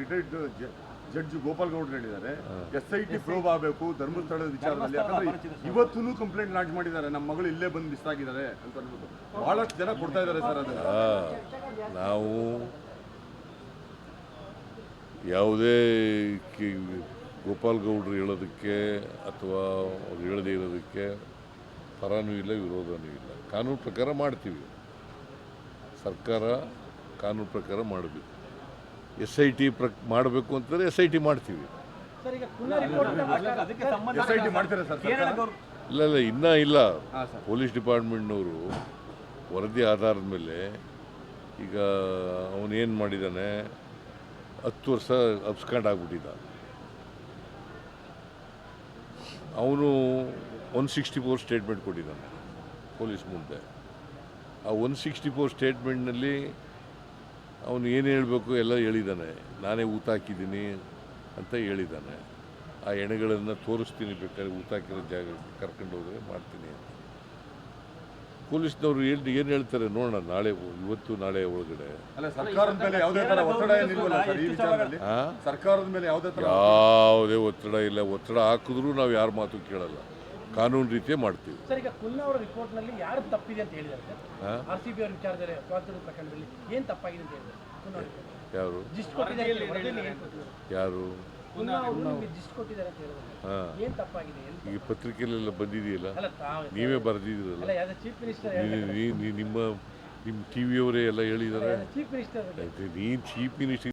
Retired judge Gopal ಗೌಡ್ರು ಹೇಳಿದ್ದಾರೆ SIT probe ಆಗಬೇಕು ಧರ್ಮಸ್ಥಳದ ವಿಚಾರದಲ್ಲಿ. ಯಾಕಂದ್ರೆ ಇವತ್ತೂ ಕಂಪ್ಲೇಂಟ್ ಲಾಂಚ್ ಮಾಡಿದ್ದಾರೆ, ನಮ್ಮ ಮಗಳು ಇಲ್ಲೇ ಬಂದು ಮಿಸ್ ಆಗಿದ್ದಾರೆ ಅಂತ ಅನ್ಬಿಟ್ಟು ಬಹಳಷ್ಟು ಜನ ಕೊಡ್ತಾ ಇದ್ದಾರೆ ಸರ್. ಅದನ್ನ ನಾವು ಯಾವುದೇ ಗೋಪಾಲ್ ಗೌಡ್ರು ಹೇಳೋದಕ್ಕೆ ಅಥವಾ ಅವ್ರು ಹೇಳದೇ ಇರೋದಕ್ಕೆ ಪರನೂ ಇಲ್ಲ ವಿರೋಧನೂ ಇಲ್ಲ. ಕಾನೂನು ಪ್ರಕಾರ ಮಾಡ್ತೀವಿ, ಸರ್ಕಾರ ಕಾನೂನು ಪ್ರಕಾರ ಮಾಡಬೇಕು. SIT ಮಾಡಬೇಕು ಅಂತಂದರೆ SIT ಮಾಡ್ತೀವಿ. SIT ಮಾಡ್ತೀರಾ ಸರ್? ಇಲ್ಲ ಇನ್ನೂ ಇಲ್ಲ. ಪೊಲೀಸ್ ಡಿಪಾರ್ಟ್ಮೆಂಟ್ನವರು ವರದಿ ಆಧಾರದ ಮೇಲೆ ಈಗ ಅವನೇನು ಮಾಡಿದ್ದಾನೆ, 10 ವರ್ಷ ಅಬ್ಸ್ಕಾಂಡ್ ಆಗಿಬಿಟ್ಟಿದ್ದ. ಅವನು 164 ಸ್ಟೇಟ್ಮೆಂಟ್ ಕೊಟ್ಟಿದ್ದಾನೆ ಪೊಲೀಸ್ ಮುಂದೆ. ಆ 164 ಸ್ಟೇಟ್ಮೆಂಟ್ನಲ್ಲಿ ಅವನು ಏನು ಹೇಳಬೇಕು ಎಲ್ಲ ಹೇಳಿದ್ದಾನೆ. ನಾನೇ ಊತ ಹಾಕಿದ್ದೀನಿ ಅಂತ ಹೇಳಿದ್ದಾನೆ. ಆ ಎಣೆಗಳನ್ನು ತೋರಿಸ್ತೀನಿ, ಬೇಕಾದ್ರೆ ಊತ ಹಾಕಿರೋ ಜಾಗ ಕರ್ಕೊಂಡು ಹೋದರೆ ಮಾಡ್ತೀನಿ ಅಂತ. ಪೊಲೀಸ್ನವರು ಏನು ಹೇಳ್ತಾರೆ ನೋಡೋಣ, ನಾಳೆ ಇವತ್ತು ನಾಳೆ ಒಳಗಡೆ. ಸರ್ಕಾರದ ಮೇಲೆ ಯಾವುದೇ ಥರ ಒತ್ತಡ ಏನಿಲ್ವಲ್ಲ ಸರ್ ಈ ವಿಚಾರದಲ್ಲಿ? ಸರ್ಕಾರದ ಮೇಲೆ ಯಾವುದೇ ಒತ್ತಡ ಇಲ್ಲ. ಒತ್ತಡ ಹಾಕಿದ್ರೂ ನಾವು ಯಾರ ಮಾತು ಕೇಳಲ್ಲ, ಕಾನೂನು ರೀತಿಯೇ ಮಾಡ್ತೀವಿ. ಸರ್, ಈಗ ಕುನ್ನ ಅವರ ರಿಪೋರ್ಟ್ನಲ್ಲಿ ಯಾರು ತಪ್ಪಿದೆ ಅಂತ ಹೇಳಿದ್ದಾರೆ ಸರ್? RCB ಅವರ ವಿಚಾರದಲ್ಲಿ ಸ್ವಾತಂತ್ರ್ಯ ಪ್ರಕರಣದಲ್ಲಿ ಏನು ತಪ್ಪಾಗಿದೆ ಅಂತ ಹೇಳಿದ್ದಾರೆ? ಯಾರು ಯಾರು ಜಿಸ್ಟ್ ಕೊಟ್ಟಿದ್ದಾರೆ ಅಂತ ಹೇಳಿದ್ದಾರೆ, ಏನು ತಪ್ಪಾಗಿದೆ? ಈಗ ಪತ್ರಿಕೆಯಲ್ಲೆಲ್ಲ ಬಂದಿದೆಯಲ್ಲ, ನೀವೇ ಬರೆದಿದ್ದೀರಲ್ಲ, ಚೀಫ್ ಮಿನಿಸ್ಟರ್ ನಿಮ್ಮ TV ಅವರೇ ಎಲ್ಲ ಹೇಳಿದ್ದಾರೆ. ಚೀಫ್ ಮಿನಿಸ್ಟರ್ ನೀನು ಚೀಫ್ ಮಿನಿಸ್ಟರ್